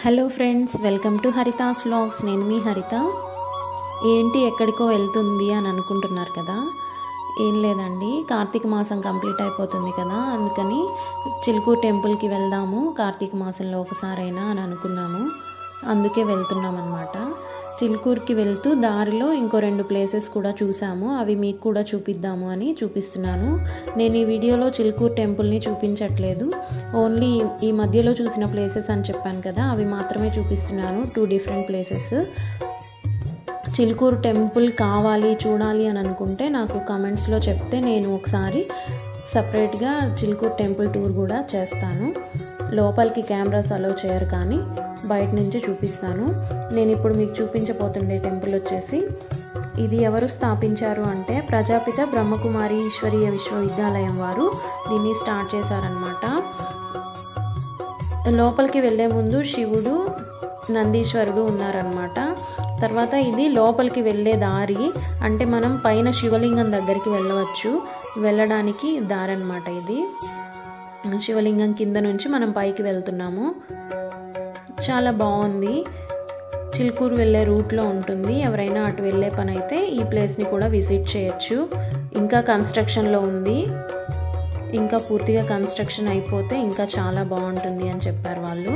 Hello friends, welcome to Haritha's vlogs. నేను మీ హరిత. ఏంటి ఎక్కడికో వెళ్తుంది అని అనుకుంటున్నారు కదా. ఏం లేదండి, కార్తీక మాసం కంప్లీట్ అయిపోతుంది కదా, అందుకని చిలుకూరు టెంపుల్కి వెళ్దాము కార్తీక మాసంలో ఒకసారైనా అని అనుకున్నాము. అందుకే వెళ్తున్నాం అన్నమాట. చిలుకూరుకి వెళ్తూ దారిలో ఇంకో 2 ప్లేసెస్ కూడా చూసాము. అవి మీకు కూడా చూపిద్దాము అని చూపిస్తున్నాను. నేను ఈ వీడియోలో చిలుకూరు టెంపుల్ని చూపించట్లేదు, ఓన్లీ ఈ మధ్యలో చూసిన ప్లేసెస్ అని చెప్పాను కదా, అవి మాత్రమే చూపిస్తున్నాను. 2 డిఫరెంట్ ప్లేసెస్. చిలుకూరు టెంపుల్ కావాలి, చూడాలి అని అనుకుంటే నాకు కమెంట్స్లో చెప్తే నేను ఒకసారి సపరేట్గా చిలుకూరు టెంపుల్ టూర్ కూడా చేస్తాను. లోపలికి కెమెరాస్ అలో చేయరు, కానీ బయట నుంచి చూపిస్తాను. నేను ఇప్పుడు మీకు చూపించబోతుండే టెంపుల్ వచ్చేసి, ఇది ఎవరు స్థాపించారు అంటే ప్రజాపిత బ్రహ్మకుమారి ఈశ్వరీయ విశ్వవిద్యాలయం వారు దీన్ని స్టార్ట్ చేశారనమాట. లోపలికి వెళ్ళే ముందు శివుడు, నందీశ్వరుడు ఉన్నారనమాట. తర్వాత ఇది లోపలికి వెళ్ళే దారి, అంటే మనం పైన శివలింగం దగ్గరికి వెళ్ళవచ్చు, వెళ్ళడానికి దారి అనమాట. ఇది శివలింగం కింద నుంచి మనం పైకి వెళ్తున్నాము. చాలా బాగుంది. చిలుకూరు వెళ్ళే రూట్లో ఉంటుంది. ఎవరైనా అటు వెళ్ళే పని అయితే ఈ ప్లేస్ని కూడా విజిట్ చేయొచ్చు. ఇంకా కన్స్ట్రక్షన్లో ఉంది. ఇంకా పూర్తిగా కన్స్ట్రక్షన్ అయిపోతే ఇంకా చాలా బాగుంటుంది అని చెప్పారు వాళ్ళు.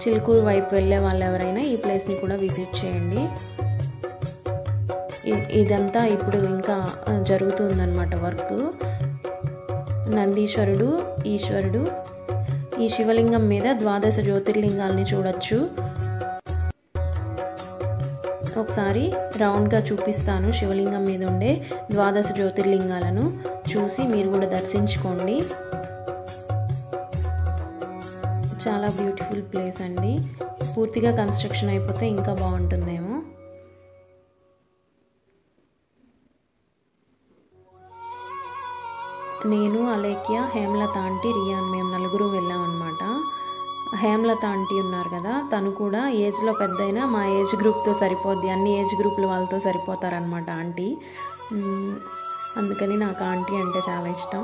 చిలుకూరు వైపు వెళ్ళే వాళ్ళు ఎవరైనా ఈ ప్లేస్ని కూడా విజిట్ చేయండి. ఇదంతా ఇప్పుడు ఇంకా జరుగుతుందన్నమాట వర్క్. నందీశ్వరుడు, ఈశ్వరుడు, ఈ శివలింగం మీద 12 జ్యోతిర్లింగాల్ని చూడొచ్చు. ఒకసారి రౌండ్గా చూపిస్తాను. శివలింగం మీద ఉండే 12 జ్యోతిర్లింగాలను చూసి మీరు కూడా దర్శించుకోండి. చాలా బ్యూటిఫుల్ ప్లేస్ అండి. పూర్తిగా కన్స్ట్రక్షన్ అయిపోతే ఇంకా బాగుంటుందేమో. నేను, అలేఖ్య, హేమలత ఆంటీ, రియాన్, మేము 4 వెళ్ళామన్నమాట. హేమలత ఆంటీ ఉన్నారు కదా, తను కూడా ఏజ్లో పెద్దయినా మా ఏజ్ గ్రూప్తో సరిపోద్ది, అన్ని ఏజ్ గ్రూపుల వాళ్ళతో సరిపోతారనమాట ఆంటీ. అందుకని నాకు ఆంటీ అంటే చాలా ఇష్టం.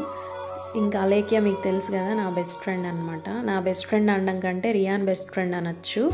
ఇంకా అలేఖ్య మీకు తెలుసు కదా, నా బెస్ట్ ఫ్రెండ్ అనమాట. నా బెస్ట్ ఫ్రెండ్ అనడం కంటే రియాన్ బెస్ట్ ఫ్రెండ్ అనొచ్చు.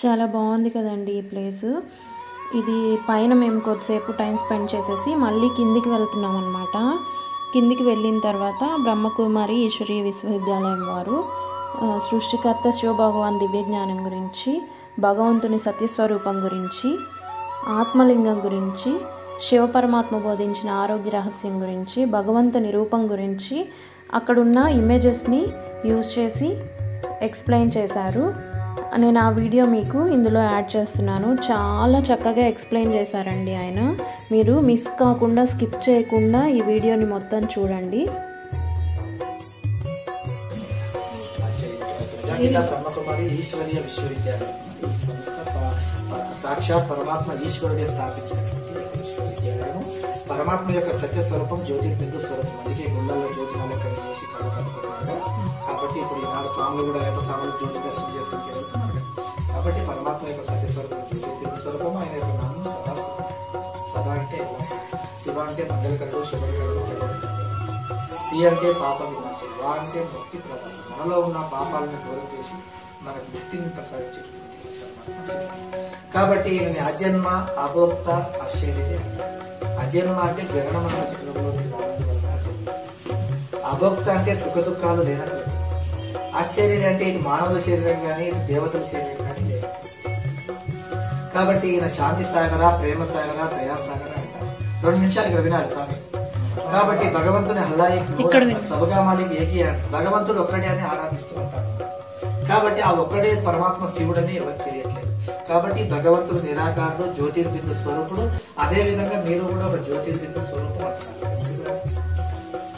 చాలా బాగుంది కదండి ఈ ప్లేసు. ఇది పైన మేము కొద్దిసేపు టైం స్పెండ్ చేసేసి మళ్ళీ కిందికి వెళ్తున్నాం అనమాట. కిందికి వెళ్ళిన తర్వాత బ్రహ్మకుమారి ఈశ్వరీయ విశ్వవిద్యాలయం వారు సృష్టికర్త శివభగవాన్ దివ్యజ్ఞానం గురించి, భగవంతుని సత్యస్వరూపం గురించి, ఆత్మలింగం గురించి, శివపరమాత్మ బోధించిన ఆరోగ్య రహస్యం గురించి, భగవంతుని రూపం గురించి అక్కడున్న ఇమేజెస్ని యూజ్ చేసి ఎక్స్ప్లెయిన్ చేశారు. నేను ఆ వీడియో మీకు ఇందులో యాడ్ చేస్తున్నాను. చాలా చక్కగా ఎక్స్ప్లెయిన్ చేశారండి ఆయన. మీరు మిస్ కాకుండా, స్కిప్ చేయకుండా ఈ వీడియోని మొత్తం చూడండి. ప్రజాపిత బ్రహ్మకుమారి ఈశ్వరీయ విశ్వవిద్యాలయం సంస్థ సాక్షాత్ పరమాత్మ ఈశ్వరుడే స్థాపించినటువంటి దేవాలయం. పరమాత్మ యొక్క సత్య స్వరూపం జ్యోతిర్బిందు స్వరూపం. అందుకే గుళ్ళల్లో జ్యోతినాలు ఎక్కడ చేసి కళ్ళు కనుక్కున్నారు. కాబట్టి ఇప్పుడు ఈనాడు స్వాములు కూడా అయ్యప్ప స్వాములు జ్యోతి దర్శనం చేసుకుని వెళ్తున్నారు. కాబట్టి పరమాత్మ యొక్క సత్య స్వరూపం జ్యోతిర్బిందు స్వరూపం. ఆయన యొక్క నామం సదా. సదా అంటే శివ అంటే మంగళకరుడు, శుభకరుడు, సి అంటే పాప వినాశం, వా అంటే ముక్తి ప్రదానం. మనలో ఉన్న పాపాలను దూరం చేసి మనకు ముక్తిని ప్రసాదించేటువంటి. కాబట్టి ఈయన అజన్మ, అభోక్త, అశరీరి అంటారు. అజన్మ అంటే జనన మరణ చక్రంలో అభోక్త అంటే సుఖ దుఃఖాలు లేనట్లు. అశరీరి అంటే ఇది మానవుల శరీరం కానీ దేవతల శరీరం కానీ లేదు. కాబట్టి ఈయన శాంతి సాగర, ప్రేమ సాగర, దయా సాగర అంటారు. 2 నిమిషాలు ఇక్కడ వినాలి స్వామి. కాబట్టి భగవంతుని హల్లాయి సబగామాలికి ఏకీ అంటారు. భగవంతుడు ఒక్కడే అని ఆరాధిస్తూ ఉంటారు. కాబట్టి ఆ ఒక్కడే పరమాత్మ శివుడని ఎవరికి తెలియట్లేదు. కాబట్టి భగవంతుడు నిరాకారుడు, జ్యోతిర్బిందు స్వరూపుడు. అదే విధంగా మీరు కూడా ఒక జ్యోతిర్బిందు స్వరూపం అంటున్నారు.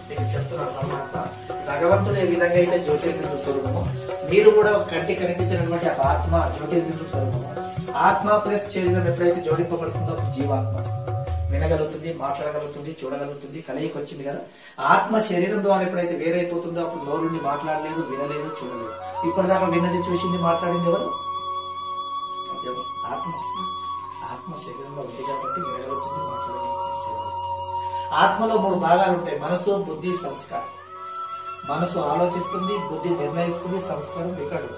మీకు చెప్తున్నారు పరమాత్మ భగవంతుడు ఏ విధంగా అయితే జ్యోతిర్బిందు స్వరూపము, మీరు కూడా కంటికి కనిపించినటువంటి ఆత్మ జ్యోతిర్బిందు స్వరూపము. ఆత్మ ప్లస్ శరీరం ఎప్పుడైతే జోడింపబడుతుందో జీవాత్మ వినగలుగుతుంది, మాట్లాడగలుగుతుంది, చూడగలుగుతుంది, కలయికి వచ్చింది కదా. ఆత్మ శరీరం ద్వారా ఎప్పుడైతే వేరైపోతుందో అప్పుడు నోరుని మాట్లాడలేదు, వినలేదు, చూడలేదు. ఇప్పటిదాకా విన్నది, చూసింది, మాట్లాడింది ఎవరు? ఆత్మ. ఆత్మ శరీరంలో ఉంది కాబట్టి వినగలుగుతుంది, మాట్లాడగలుగుతుంది, చూడగలుగుతుంది. ఆత్మలో 3 భాగాలు ఉంటాయి: మనసు, బుద్ధి, సంస్కారం. మనసు ఆలోచిస్తుంది, బుద్ధి నిర్ణయిస్తుంది, సంస్కారం రికార్డు.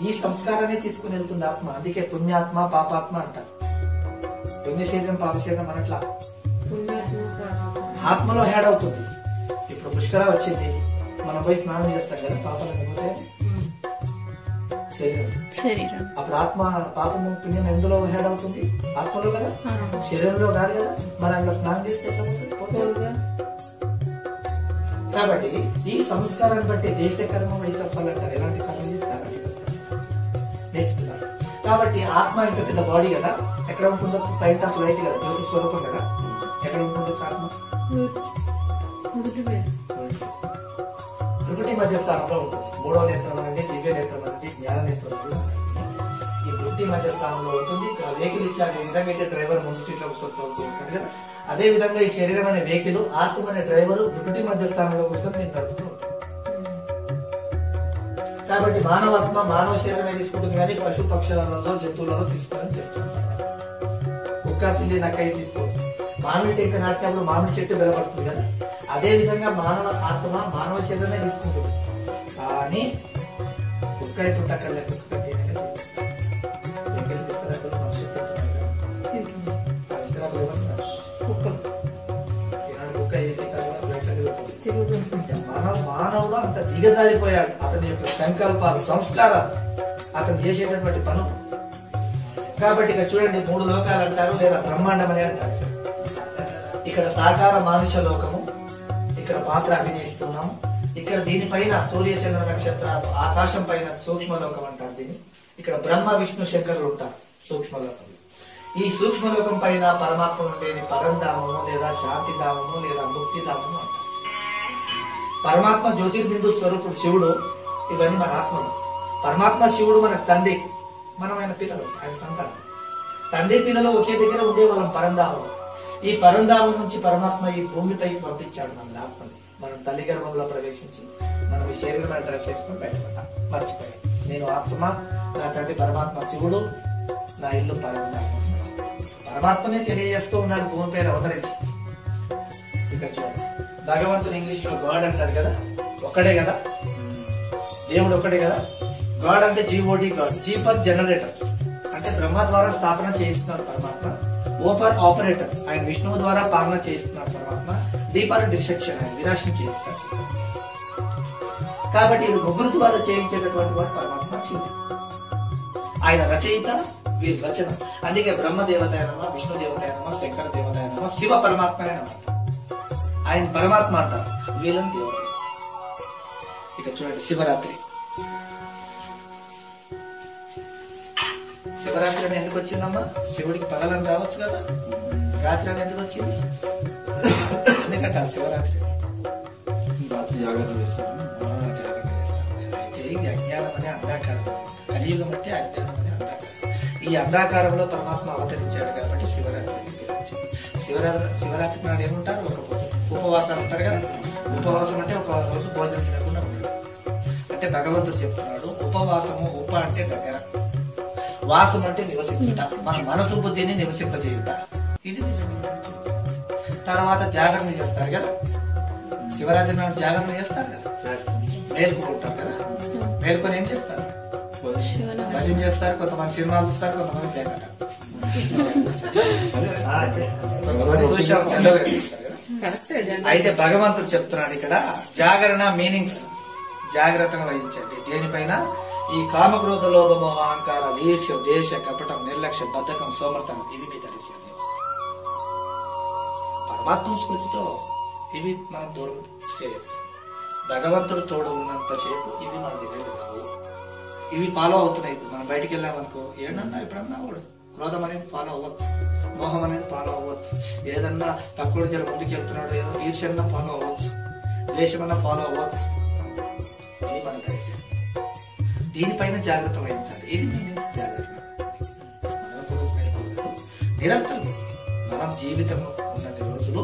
ఈ సంస్కారాన్ని తీసుకుని వెళ్తుంది ఆత్మ. అందుకే పుణ్యాత్మ, పాపాత్మ అంటారు. పుణ్య శరీరం, పాప శరీరం అనట్లా ఆత్మలో హ్యాడ్ అవుతుంది. ఇప్పుడు పుష్కర వచ్చింది, మనం పోయి స్నానం చేస్తాం కదా, పాపాలని పోతే శరీరం. అప్పుడు ఆత్మ పాపము పుణ్యం ఎందులో హ్యాడ్ అవుతుంది? ఆత్మలో కదా, శరీరంలో కాదు కదా. మరి అందులో స్నానం చేస్తే ఎట్లా పోతుంది? కాబట్టి ఈ సంస్కారాన్ని బట్టి చేసే కర్మ వయసు ఫలం అంటారు. ఎలాంటి కర్మ చేస్తారు నేర్చుకున్నారు. కాబట్టి ఆత్మ ఇంత పెద్ద బాడీ కదా, ఎక్కడ ఉంటుందో పైట లైట్ కదా, జ్యోతి స్వరూపం కదా. ఎక్కడ ఉంటుందో ఆత్మ? త్రిపుటి మధ్య స్థానంలో ఉంటుంది. 3వ నేత్రం అనేది, దివ్య నేత్రం అనేది, జ్ఞాన నేత్రం అనేది. ఈ త్రిపుటి మధ్య స్థానంలో ఉంటుంది. వెహికల్ ఇచ్చాక ఏ విధంగా అయితే డ్రైవర్ ముందు సీట్లో కూర్చొని ఉంటాడు కదా, అదే విధంగా ఈ శరీరం అనే వెహికల్, ఆత్మ అనే డ్రైవర్ త్రిపుటి మధ్య స్థానంలో కూర్చొని నేను నడుపుతూ ఉంటాను. కాబట్టి మానవాత్మ మానవ శరీరమే తీసుకుంటుంది, కానీ పశు పక్షులలో, జంతువులలో తీసుకోవాలని చెప్తున్నాను. కుక్క, పిల్లి, నక్కయ్య తీసుకోవచ్చు. మామిడి టెంక నాటినప్పుడు మామిడి చెట్టు బలపడుతుంది కదా, అదే విధంగా మానవ ఆత్మ మానవ శరీరమే తీసుకుంటుంది. కానీ కుక్క ఇప్పుడు టక్కర్లే, కుక్క మానవుడు అంత దిగజారిపోయాడు. అతని యొక్క సంకల్పాలు, సంస్కారాలు, అతను చేసేటటువంటి పనులు. కాబట్టి ఇక్కడ చూడండి, 3 లోకాలు అంటారు, లేదా బ్రహ్మాండం అని అంటారు. ఇక్కడ సాకార మానుష లోకము, ఇక్కడ పాత్ర అభినయిస్తున్నాము. ఇక్కడ దీనిపైన సూర్య చంద్ర నక్షత్రాలు, ఆకాశం పైన సూక్ష్మలోకం అంటారు దీన్ని. ఇక్కడ బ్రహ్మ, విష్ణు, శంకరులు ఉంటారు సూక్ష్మలోకం. ఈ సూక్ష్మలోకం పైన పరమాత్మ ఉండేది పరంధామము, లేదా శాంతిధామము, లేదా ముక్తిధామము అంటారు. పరమాత్మ జ్యోతిర్బిందు స్వరూపుడు శివుడు. ఇవన్నీ మన ఆత్మలు. పరమాత్మ శివుడు మన తండ్రి, మనం ఆయన పిల్లలు, ఆయన సంతానం. తండ్రి పిల్లలు ఒకే దగ్గర ఉండే వాళ్ళం పరంధామం. ఈ పరంధామం నుంచి పరమాత్మ ఈ భూమిపైకి పంపించాడు మన ఆత్మని. మనం తల్లి గర్భంలో ప్రవేశించి మనం ఈ శరీరం డ్రెస్ చేసుకుని బయటపడ్డాం. మర్చిపోయాం, నేను ఆత్మ, నా తండ్రి పరమాత్మ శివుడు, నా ఇల్లు పరంధామం. పరమాత్మనే తెలియజేస్తూ ఉన్నాడు భూమి పైన అవతరించి. ఇక్కడ చూడండి, భగవంతుని ఇంగ్లీష్ లో గాడ్ అంటారు కదా, ఒక్కడే కదా, దేవుడు ఒక్కడే కదా. గాడ్ అంటే G O D god. G for generator అంటే బ్రహ్మ ద్వారా స్థాపన చేయిస్తున్నాడు పరమాత్మ. ఓ ఫర్ ఆపరేటర్, ఆయన విష్ణువు ద్వారా పాలన చేయిస్తున్నాడు పరమాత్మ. డి ఫర్ డిస్ట్రక్షన్, ఆయన వినాశనం చేయిస్తాడు. కాబట్టి ఇది 3 ద్వారా చేయించేటటువంటి వాడు పరమాత్మ శివుడు. ఆయన రచయిత, వీరి రచన. అందుకే బ్రహ్మ దేవతాయనమా, విష్ణు దేవతాయనమా, శంకర దేవతాయనమా, శివ పరమాత్మ అనమాట. ఆయన పరమాత్మ అంటారు, వీళ్ళని దేవత. ఇక చూడండి, శివరాత్రి. శివరాత్రి అని ఎందుకు వచ్చిందమ్మా? శివుడికి పగలని రావచ్చు కదా, రాత్రి అని ఎందుకు వచ్చింది? ఎందుకంటారు శివరాత్రి? జాగ్రత్త చేస్తాం. అయితే ఇది అజ్ఞానం అనే అందాకారం, కలియుగం అంటే అజ్ఞానం అనే అందాకారం. ఈ అండాకారంలో పరమాత్మ అవతరించాడు కాబట్టి శివరాత్రి శివరాత్రి నాడు ఏముంటారు? ఒక ఉపవాసాలు ఉంటారు కదా. ఉపవాసం అంటే ఒక రోజు భోజనం తినకుండా ఉండడం. అంటే భగవంతుడు చెప్తున్నాడు ఉపవాసము, అంటే దగ్గర, వాసం అంటే నివసించుట, మన మనసు బుద్ధిని నివసింపజేయుట. ఇది నిజమే. తర్వాత జాగరణ చేస్తారు కదా, శివరాత్రి నాడు జాగరణ చేస్తారు కదా, మేల్కొంటారు కదా. మేల్కొని ఏం చేస్తారు? భజన చేస్తారు. కొంతమంది సినిమాలు చూస్తారు, కొంతమంది పేకట, కొంతమంది చూసాం జనరల్ గా చూస్తారు కదా. అయితే భగవంతుడు చెప్తున్నాడు ఇక్కడ జాగరణ మీనింగ్స్ జాగ్రత్తగా వహించండి. దేనిపైన? ఈ కామక్రోధ లోభ మోహ అహంకార ఈర్ష్య దేశ కపటం నిర్లక్ష్య బద్ధకం సోమర్థం ఇవి మీ దర్శనం. పరమాత్మ స్మృతితో ఇవి మనం దూరం చేయవచ్చు. భగవంతుడు తోడు ఉన్నంత సేపు ఇవి మన దగ్గర రావు. ఇవి ఫాలో అవుతున్నాయి. ఇప్పుడు మనం బయటికి వెళ్ళామనుకో, ఏమన్నా ఎప్పుడన్నా వాడు క్రోధం అనేది ఫాలో అవ్వచ్చు, మోహం అనేది ఫాలో అవ్వచ్చు, ఏదన్నా తక్కువ జర ముందుకు వెళ్తున్నాడు, ఏదో ఈర్ష్యన్నా ఫాలో అవ్వచ్చు, ద్వేషమన్నా ఫాలో అవ్వచ్చు. ఇది మన దగ్గర. దీనిపైన జాగ్రత్త వహించాలి. ఇది మీనింగ్స్ జాగ్రత్త. నిరంతరం మనం జీవితం ఉన్నది రోజులు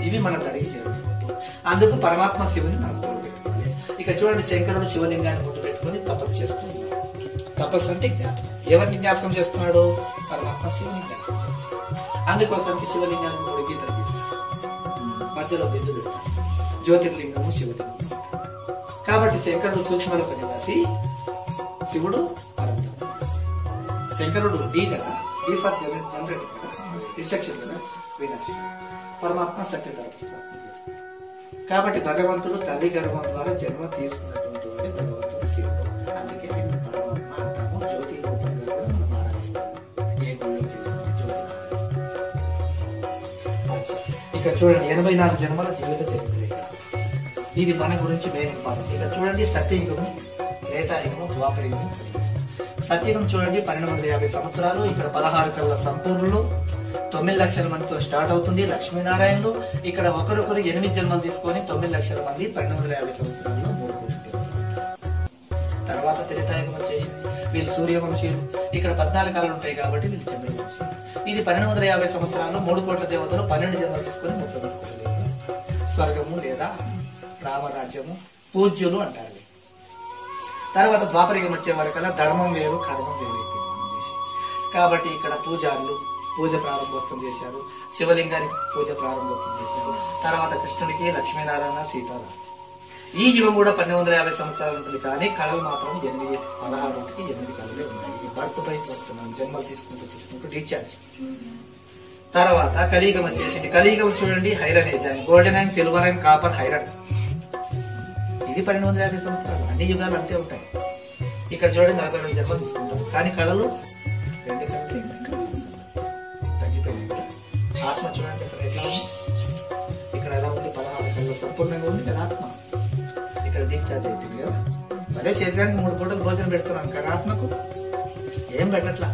ఇవి మన దరికి చేరుకుంటూ, అందుకు పరమాత్మ శివుని మనం తోడు పెట్టుకోవాలి. ఇక చూడండి, శంకరుడు శివలింగాన్ని ముట్టు పెట్టుకుని తపస్సు చేస్తున్నాడు. తపస్సు అంటే జ్ఞాపకం. ఎవరిని జ్ఞాపకం చేస్తున్నాడు? పరమాత్మ శివుని జ్ఞాపకం చేస్తున్నాడు. అందుకోసానికి శివలింగాన్ని 3 గీతలు గీస్తాడు, మధ్యలో బిందు పెడతాడు. జ్యోతిర్లింగము శివలింగం. కాబట్టి శంకరుడు సూక్ష్మలోక నివాసి, శివుడు పరబ్రహ్మ. శంకరుడు డి కదా, డి ఫర్ జనరేటర్ కదా, డిస్ట్రక్షన్ కదా, వినాశ. పరమాత్మ సత్యధారస్థాపన చేస్తాడు. కాబట్టి భగవంతుడు తల్లి గర్భం ద్వారా జన్మ తీసుకున్నటువంటి వాడే భగవంతుడు శివుడు. అందుకే ఆయన పరమాత్మ అంటాము. జ్యోతి రూపంగా కూడా మనం ఆరాధిస్తాము. ఏ గుళ్ళోకి వెళ్ళినా జ్యోతి ఆరాధిస్తాం. ఇక్కడ చూడండి, 84 జన్మల జీవిత చరిత్ర. ఇది మన గురించి మెయిన్ ఇంపార్టెంట్. ఇక్కడ చూడండి, సత్యయుగము, త్రేతాయుగము, ద్వాపరయుగము. సత్యయుగం చూడండి 1250 సంవత్సరాలు. ఇక్కడ 16 కళ్ళ సంపూర్ణులు, 9 లక్షల మందితో స్టార్ట్ అవుతుంది. లక్ష్మీనారాయణులు ఇక్కడ ఒకరొకరు 8 జన్మలు తీసుకొని 9 లక్షల మంది 1250 సంవత్సరాల్లో 3 కోట్లు. తర్వాత త్రేతాయుగం వచ్చేసింది. వీళ్ళు సూర్యవంశీయులు. ఇక్కడ 14 కాలాలు ఉంటాయి కాబట్టి వీళ్ళు చంద్రవంశీయులు. ఇది 1250 సంవత్సరాల్లో 3 కోట్ల దేవతలు 12 జన్మలు తీసుకొని 30 కోట్ల దేవతలు. స్వర్గము లేదా రామరాజ్యము పూజ్యులు అంటారు. తర్వాత ద్వాపరయుగం వచ్చే వరకల్లా ధర్మం వేరు కర్మం వేరు అయిపోయింది. కాబట్టి ఇక్కడ పూజారులు పూజ ప్రారంభోత్సవం చేశారు. శివలింగానికి పూజ ప్రారంభోత్సవం చేశారు. తర్వాత కృష్ణుడికి లక్ష్మీనారాయణ సీతారాం. ఈ యుగం కూడా 1250 సంవత్సరాలు ఉంటుంది. కానీ కళలు మాత్రం 16కి 8 కళలే ఉన్నాయి. బర్త్ బై బర్త్ మనం జన్మలు తీసుకుంటూ డిశ్చార్జ్. తర్వాత కలియుగం వచ్చేసింది. కలియుగం చూడండి, iron age, golden and silver and copper iron. ఇది 1250 సంవత్సరాలు. అన్ని యుగాలు అంతే ఉంటాయి. ఇక్కడ చూడండి 42 జన్మలు తీసుకుంటాం. కానీ కళలు 2 కళలు తగ్గిపోయింది. ఆత్మ చూడండి ఇక్కడ ఎట్లా ఉంది, ఇక్కడ ఎలా ఉంది, 16 కళలు సంపూర్ణంగా ఉంది కదా ఆత్మ. ఇక్కడ డిశ్చార్జ్ అవుతుంది కదా. అదే శరీరానికి 3 పూటలు భోజనం పెడుతున్నాం, కానీ ఆత్మకు ఏం పెట్టట్లా.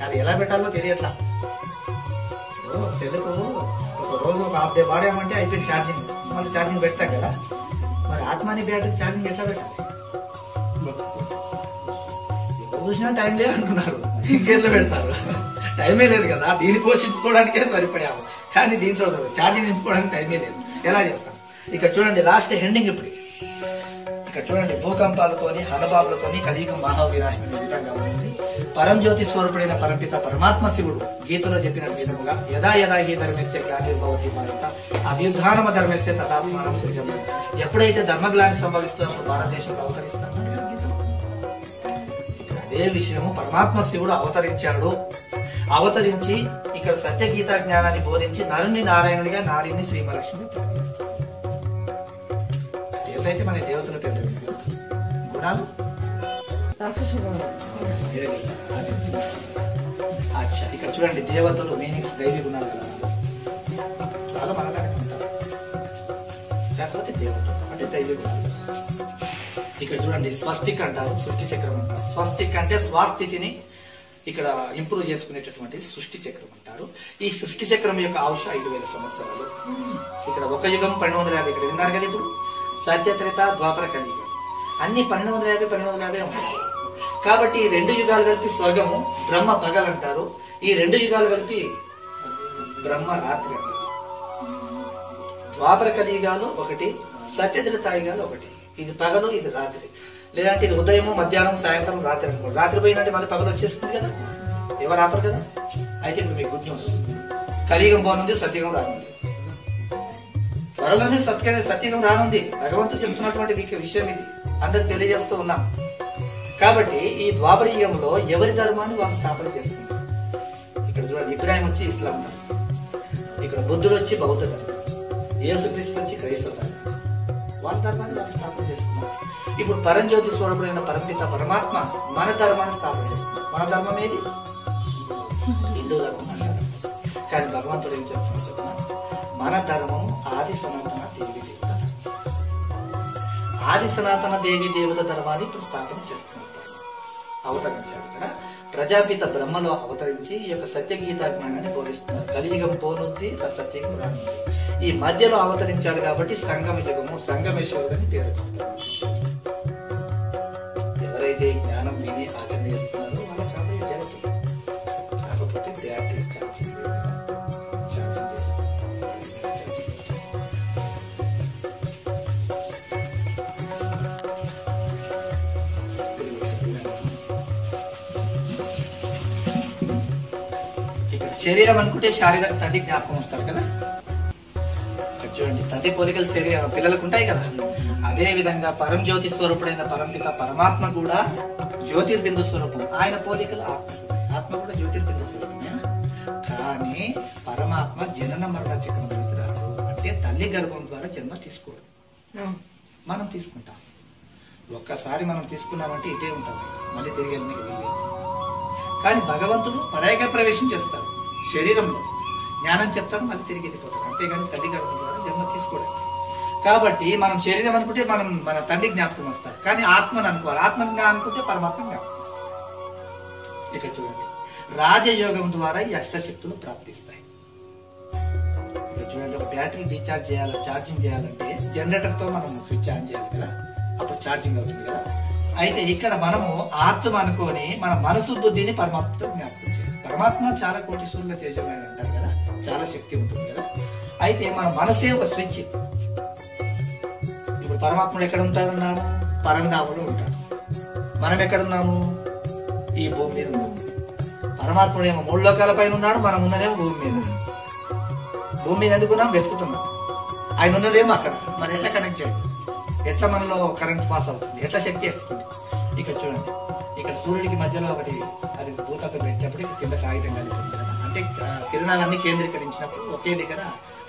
అది ఎలా పెట్టాలో తెలియట్లా. సెల్కు ఒక రోజు ఒక హాఫ్ డే వాడామంటే అయిపోయింది ఛార్జింగ్. మళ్ళీ ఛార్జింగ్ పెడతాం కదా. మరి ఆత్మాని బ్యాటరీ ఛార్జింగ్ ఎట్లా పెట్టాలి? ఎవరు చూసినా టైం లేదు అంటున్నారు, ఇంకెట్లా పెడతారు? టైమే లేదు కదా. దీన్ని పోషించుకోవడానికే సరిపోయాము, కానీ దీంట్లో ఛార్జింగ్ నింపుకోవడానికి టైమే లేదు. ఎలా చేస్తాం? ఇక్కడ చూడండి, లాస్ట్ ఎండింగ్. ఇప్పుడు ఇక్కడ చూడండి, భూకంపాలతోని హనబాబులతోని కలియుగం మహావినాశనం విధంగా ఉంది. పరంజ్యోతి స్వరూపుడైన పరపిత పరమాత్మ శివుడు గీతలో చెప్పిన విధముగా యదా యదా హి ధర్మస్య గ్లానిర్భవతి భారత అభ్యుత్థానమ ధర్మస్య తదాత్మానం సృజామ్యహం. ఎప్పుడైతే ధర్మగ్లాని సంభవిస్తుందో అప్పుడు భారతదేశంలో అవతరిస్తాం. అదే విషయము పరమాత్మ శివుడు అవతరించాడు. అవతరించి ఇక్కడ సత్యగీత జ్ఞానాన్ని బోధించి నరుని నారాయణుడిగా, నారిని శ్రీమలక్ష్మి తెలియజేస్తాడు. పేర్లైతే మన దేవతల పేర్లు. గుణాలు అచ్చా. ఇక్కడ చూడండి, దేవతలు మీనింగ్స్ దైవీ గుణాలు చాలా మనలాగే ఉంటారు, కాకపోతే దేవతలు అంటే దైవీ గుణాలు. ఇక్కడ చూడండి, స్వస్తిక్ అంటారు, సృష్టి చక్రం అంటారు. స్వస్తిక్ అంటే స్వాస్థితిని ఇక్కడ ఇంప్రూవ్ చేసుకునేటటువంటి సృష్టి చక్రం అంటారు. ఈ సృష్టి చక్రం యొక్క ఆయుష 5000 సంవత్సరాలు. ఇక్కడ ఒక యుగం 1250. ఇక్కడ విన్నారు కదా. ఇప్పుడు సత్యత్రేత ద్వాపర కలియుగం అన్ని 1250 ఉంటాయి. కాబట్టి ఈ 2 యుగాలు కలిపి స్వర్గము, బ్రహ్మ పగలంటారు. ఈ 2 యుగాలు కలిపి బ్రహ్మ రాత్రి అంటారు. ద్వాపర కలియుగాలు ఒకటి, సత్యత్రేతాయుగాలు ఒకటి. ఇది పగలు, ఇది రాత్రి. లేదంటే ఇది ఉదయము, మధ్యాహ్నం, సాయంత్రం, రాత్రి అనుకోండి. రాత్రి పోయినంటే మళ్ళీ పగలు వచ్చేస్తుంది కదా, ఎవరు ఆపరు కదా. అయితే ఇప్పుడు మీకు గుడ్ న్యూస్, కలియుగం పోనుంది, సత్యుగం రానుంది. త్వరలోనే సత్యుగం రానుంది. భగవంతుడు చెప్తున్నటువంటి విషయం ఇది అందరికి తెలియజేస్తూ ఉన్నాం. కాబట్టి ఈ ద్వాపర యుగంలో ఎవరి ధర్మాన్ని వాళ్ళు స్థాపన చేస్తున్నారు. ఇక్కడ చూడండి, ఇబ్రాహిం వచ్చి ఇస్లాం ధర్మం, ఇక్కడ బుద్ధుడు వచ్చి బౌద్ధ ధర్మం, యేసుక్రీస్తు వచ్చి క్రైస్తవ ధర్మం. వాళ్ళ ధర్మాన్ని వాళ్ళు స్థాపన చేస్తున్నారు. ఇప్పుడు పరంజ్యోతి స్వరూపుడైన పరమపిత పరమాత్మ మన ధర్మాన్ని స్థాపన చేస్తున్నారు. మన ధర్మం ఏది? హిందూ ధర్మం అంటారు. కానీ భగవంతుడు ఏం చెప్తున్నా చెప్తున్నా, మన ధర్మం ఆది సనాతన దేవి దేవత, ఆది సనాతన దేవి దేవత ధర్మాన్ని ఇప్పుడు స్థాపన చేస్తున్నారు. అవతరించాడు ఇక్కడ ప్రజాపిత బ్రహ్మలో అవతరించి ఈ యొక్క సత్యగీతా జ్ఞానాన్ని బోధిస్తున్నారు. కలియుగం పోనుంది, సత్యయుగం రానుంది. ఈ మధ్యలో అవతరించాడు కాబట్టి సంగమ యుగము, సంగమేశ్వరుడు అని పేరు చెప్తారు. ఎవరైతే జ్ఞానం విని ఆచరణ చేస్తున్నారో వాళ్ళకి కాబట్టి తెలుస్తుంది. కాకపోతే బ్యాటరీ ఛార్జింగ్ చేసి ఇక్కడ శరీరం అనుకుంటే శారీరక తండ్రి జ్ఞాపకం వస్తాడు కదా. చూడండి, తండ్రి పోలికలు పిల్లలకు ఉంటాయి కదా. అదే విధంగా పరంజ్యోతి స్వరూపుడైన పరంపిత పరమాత్మ కూడా జ్యోతిర్బిందు స్వరూపం. ఆయన పోలికలు ఆత్మ కూడా జ్యోతిర్బిందు స్వరూపమే. కానీ పరమాత్మ జనన మరణ చక్రం రాడు. అంటే తల్లి గర్భం ద్వారా జన్మ తీసుకోడు, మనం తీసుకుంటాం. ఒక్కసారి మనం తీసుకున్నామంటే ఇదే ఉంటుంది, మళ్ళీ తిరిగి వెళ్ళడానికి వెళ్ళేది. కానీ భగవంతుడు పరాయక ప్రవేశం చేస్తాడు శరీరంలో, జ్ఞానం చెప్తాడు, మళ్ళీ తిరిగి వెళ్ళిపోతాడు. అంతేగాని తల్లి గర్భం ద్వారా జన్మ తీసుకోవడం. కాబట్టి మనం శరీరం అనుకుంటే మన తండ్రి జ్ఞాపకం వస్తాడు. కానీ ఆత్మను అనుకోవాలి, ఆత్మను అనుకుంటే పరమాత్మ జ్ఞాపకం వస్తాడు. ఇక్కడ చూడండి, రాజయోగం ద్వారా ఈ అష్టశక్తులు ప్రాప్తిస్తాయి. ఇక్కడ చూడండి, ఒక బ్యాటరీ రీఛార్జ్ ఛార్జింగ్ చేయాలంటే జనరేటర్ తో మనం స్విచ్ ఆన్ చేయాలి కదా, అప్పుడు ఛార్జింగ్ అవుతుంది కదా. అయితే ఇక్కడ మనము ఆత్మ అనుకొని మన మనసు బుద్ధిని పరమాత్మతో జ్ఞాపకం చేయాలి. పరమాత్మ చాలా కోటి సూర్యుల తేజమైన అంటారు కదా, చాలా శక్తి ఉంటుంది కదా. అయితే మన మనసే ఒక స్విచ్. ఇప్పుడు పరమాత్ముడు ఎక్కడ ఉంటారన్నాము? పరంధాముడు ఉంటాడు. మనం ఎక్కడున్నాము? ఈ భూమి మీద ఉన్నాము. పరమాత్ముడు ఏమో 3 లోకాల పైన ఉన్నాడు, మనం ఉన్నదేమో భూమి మీద. భూమి మీద ఎందుకున్నాం? వెతుకుతున్నాం. ఆయన ఉన్నదేమో అక్కడ. మరి ఎట్లా కనెక్ట్ చేయాలి? ఎట్లా మనలో కరెంట్ పాస్ అవుతుంది? ఎట్లా శక్తి వస్తుంది? ఇక్కడ చూడండి, ఇక్కడ సూర్యుడికి మధ్యలో ఒకటి అది భూతత్వం పెట్టినప్పుడు కింద కాగితం కలిగిపోతుంది కదా. అంటే కిరణాలన్నీ కేంద్రీకరించినప్పుడు ఒకే దగ్గర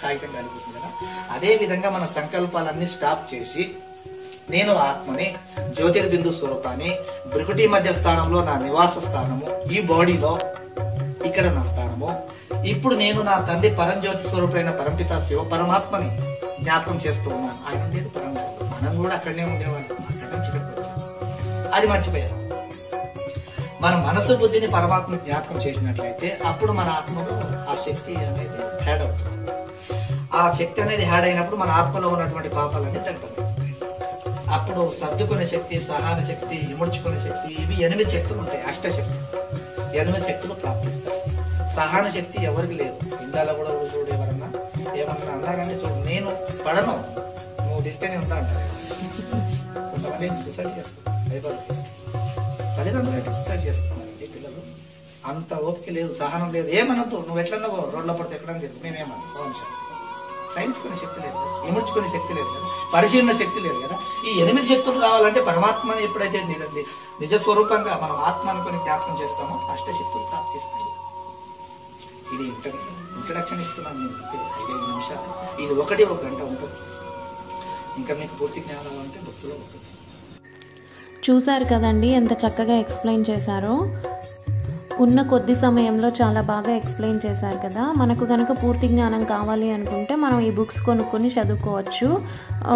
కాగితం కలిగిపోతుంది కదా. అదే విధంగా మన సంకల్పాలన్నీ స్టాప్ చేసి, నేను ఆత్మని, జ్యోతిర్బిందు స్వరూపాన్ని, బ్రుకుటి మధ్య స్థానంలో నా నివాస స్థానము, ఈ బాడీలో ఇక్కడ నా స్థానము. ఇప్పుడు నేను నా తండ్రి పరంజ్యోతి స్వరూపమైన పరంపిత శివ పరమాత్మని జ్ఞాపకం చేస్తూ ఉన్నాను. ఆయన ఉండేది పరమాత్మ, మనం కూడా అక్కడనే ఉండేవాళ్ళం. అక్కడ నుంచి ఇక్కడికి వచ్చాం, అది మర్చిపోయారు. మన మనసు బుద్ధిని పరమాత్మ జ్ఞాపకం చేసినట్లయితే అప్పుడు మన ఆత్మలో ఆ శక్తి అనేది హ్యాడ్ అవుతుంది. ఆ శక్తి అనేది హ్యాడ్ అయినప్పుడు మన ఆత్మలో ఉన్నటువంటి పాపాలన్నీ తగ్గుతాయి. అప్పుడు సర్దుకునే శక్తి, సహన శక్తి, ఇముడ్చుకునే శక్తి, ఇవి 8 శక్తులు ఉంటాయి. అష్టశక్తి 8 శక్తులు ప్రాప్తిస్తాయి. సహన శక్తి ఎవరికి లేదు. ఇండియాలో కూడా చూడు, ఎవరన్నా ఏమన్నా అన్నారని చూడు, నేను పడను, నువ్వు తింటేనే ఉంటా అంటారు. కొంతమంది సూసైడ్ చేస్తారు, తల్లిదండ్రులు సూసైడ్ చేస్తున్నారు. ఈ పిల్లలు అంత ఓపిక లేదు, సహనం లేదు. ఏమనొద్దు, నువ్వు ఎట్లన్నా రోడ్ల పడితే ఎక్కడని తెలుసు, మేమేమన్నా వంశం. సైన్స్ కొనే శక్తి లేదు, ఇముడ్చుకునే శక్తి లేదు కదా, పరిశీలన శక్తి లేదు కదా. ఈ 8 శక్తులు కావాలంటే పరమాత్మని ఎప్పుడైతే నిజ స్వరూపంగా మనం ఆత్మ అనుకుని జ్ఞాపకం చేస్తామో అష్టశక్తులు ప్రాప్తిస్తాయి. ఇది ఇంట్రడక్షన్ ఇస్తున్నాను నేను, 5 నిమిషాలు. ఇది 1 గంట ఉంటుంది. ఇంకా మీకు పూర్తి జ్ఞానం అంటే బుక్స్ లో ఉంటుంది. చూశారు కదండి ఎంత చక్కగా ఎక్స్ప్లెయిన్ చేశారో. ఉన్న కొద్ది సమయంలో చాలా బాగా ఎక్స్ప్లెయిన్ చేశారు కదా. మనకు కనుక పూర్తి జ్ఞానం కావాలి అనుకుంటే మనం ఈ బుక్స్ కొనుక్కొని చదువుకోవచ్చు.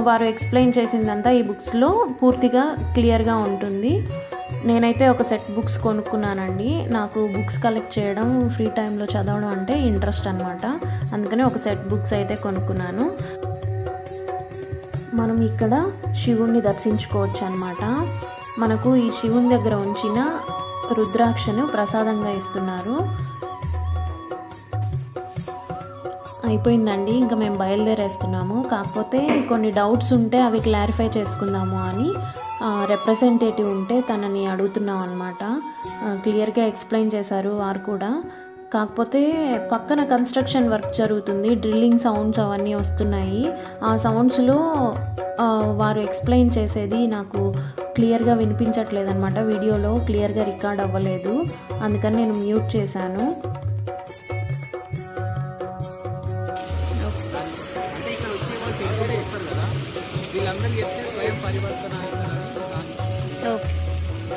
వారు ఎక్స్ప్లెయిన్ చేసిందంతా ఈ బుక్స్లో పూర్తిగా క్లియర్గా ఉంటుంది. నేనైతే ఒక సెట్ బుక్స్ కొనుక్కున్నానండి. నాకు బుక్స్ కలెక్ట్ చేయడం, ఫ్రీ టైంలో చదవడం అంటే ఇంట్రెస్ట్ అనమాట. అందుకని ఒక సెట్ బుక్స్ అయితే కొనుక్కున్నాను. మనం ఇక్కడ శివుణ్ణి దర్శించుకోవచ్చు అనమాట. మనకు ఈ శివుని దగ్గర ఉంచిన రుద్రాక్షను ప్రసాదంగా ఇస్తున్నారు. అయిపోయిందండి, ఇంకా మేము బయలుదేరేస్తున్నాము. కాకపోతే కొన్ని డౌట్స్ ఉంటే అవి క్లారిఫై చేసుకుందాము అని రిప్రజెంటేటివ్ ఉంటే తనని అడుగుతున్నాం అనమాట. క్లియర్గా ఎక్స్ప్లెయిన్ చేశారు వారు కూడా. కాకపోతే పక్కన కన్స్ట్రక్షన్ వర్క్ జరుగుతుంది, డ్రిల్లింగ్ సౌండ్స్ అవన్నీ వస్తున్నాయి. ఆ సౌండ్స్లో వారు ఎక్స్ప్లెయిన్ చేసేది నాకు క్లియర్గా వినిపించట్లేదు అనమాట. వీడియోలో క్లియర్గా రికార్డ్ అవ్వలేదు, అందుకని నేను మ్యూట్ చేశాను.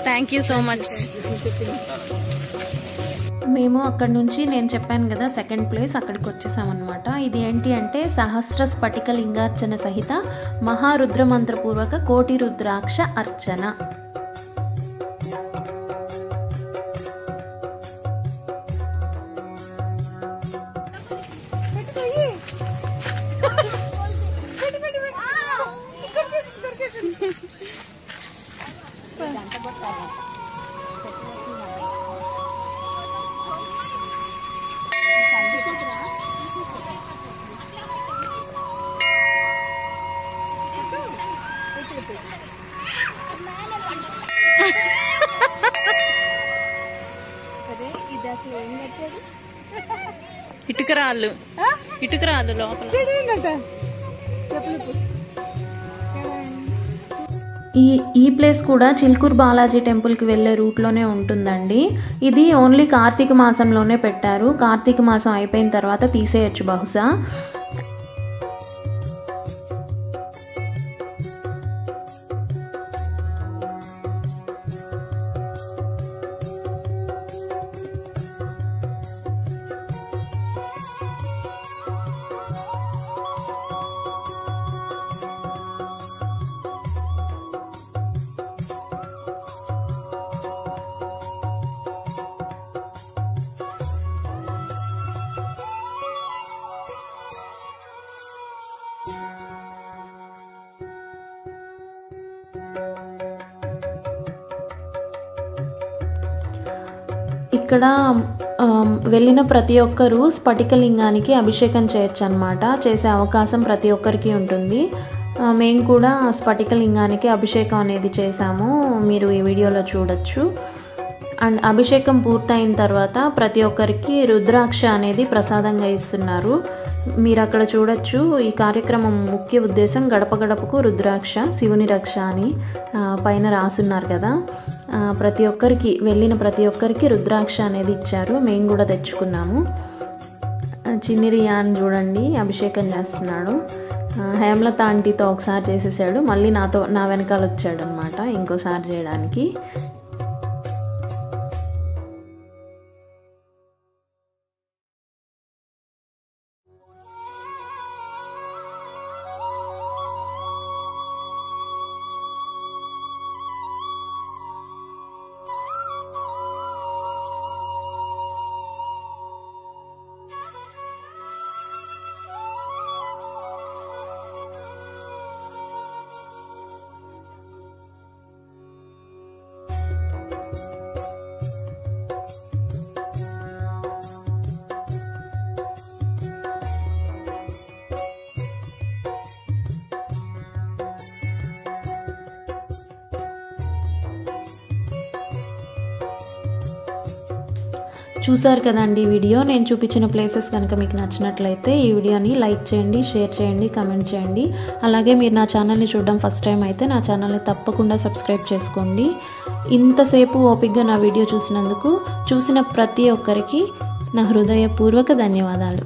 Thank you so much. మేము అక్కడ నుంచి నేను చెప్పాను కదా సెకండ్ ప్లేస్, అక్కడికి వచ్చేసామన్నమాట. ఇది ఏంటి అంటే సహస్ర స్ఫటిక లింగార్చన సహిత మహారుద్రమంత్రపూర్వక కోటి రుద్రాక్ష అర్చన. ఇటుకరాళ్ళు లోపల. ఈ ప్లేస్ కూడా చిల్కూరు బాలాజీ టెంపుల్కి వెళ్ళే రూట్లోనే ఉంటుందండి. ఇది ఓన్లీ కార్తీక మాసంలోనే పెట్టారు. కార్తీక మాసం అయిపోయిన తర్వాత తీసేయచ్చు బహుశా. ఇక్కడ వెళ్ళిన ప్రతి ఒక్కరూ స్ఫటికలింగానికి అభిషేకం చేయొచ్చు అనమాట. చేసే అవకాశం ప్రతి ఒక్కరికి ఉంటుంది. మేము కూడా స్ఫటికలింగానికి అభిషేకం అనేది చేసాము, మీరు ఈ వీడియోలో చూడొచ్చు. అండ్ అభిషేకం పూర్తయిన తర్వాత ప్రతి ఒక్కరికి రుద్రాక్ష అనేది ప్రసాదంగా ఇస్తున్నారు. మీరు అక్కడ చూడొచ్చు. ఈ కార్యక్రమం ముఖ్య ఉద్దేశం గడప గడపకు రుద్రాక్ష శివుని రక్ష అని పైన రాసున్నారు కదా. ప్రతి ఒక్కరికి వెళ్ళిన ప్రతి ఒక్కరికి రుద్రాక్ష అనేది ఇచ్చారు. మేము కూడా తెచ్చుకున్నాము. చిన్ని రియాన్ చూడండి అభిషేకం చేస్తున్నాడు. హేమలత ఆంటీతో ఒకసారి చేసేసాడు, మళ్ళీ నా వెనకాల వచ్చాడు అనమాట ఇంకోసారి చేయడానికి. చూసారు కదండి వీడియో. నేను చూపించిన ప్లేసెస్ కనుక మీకు నచ్చినట్లయితే ఈ వీడియోని లైక్ చేయండి, షేర్ చేయండి, కమెంట్ చేయండి. అలాగే మీరు నా ఛానల్ని చూడడం ఫస్ట్ టైం అయితే నా ఛానల్ని తప్పకుండా సబ్స్క్రైబ్ చేసుకోండి. ఇంతసేపు ఓపిక్గా నా వీడియో చూసినందుకు చూసిన ప్రతి ఒక్కరికి నా హృదయపూర్వక ధన్యవాదాలు.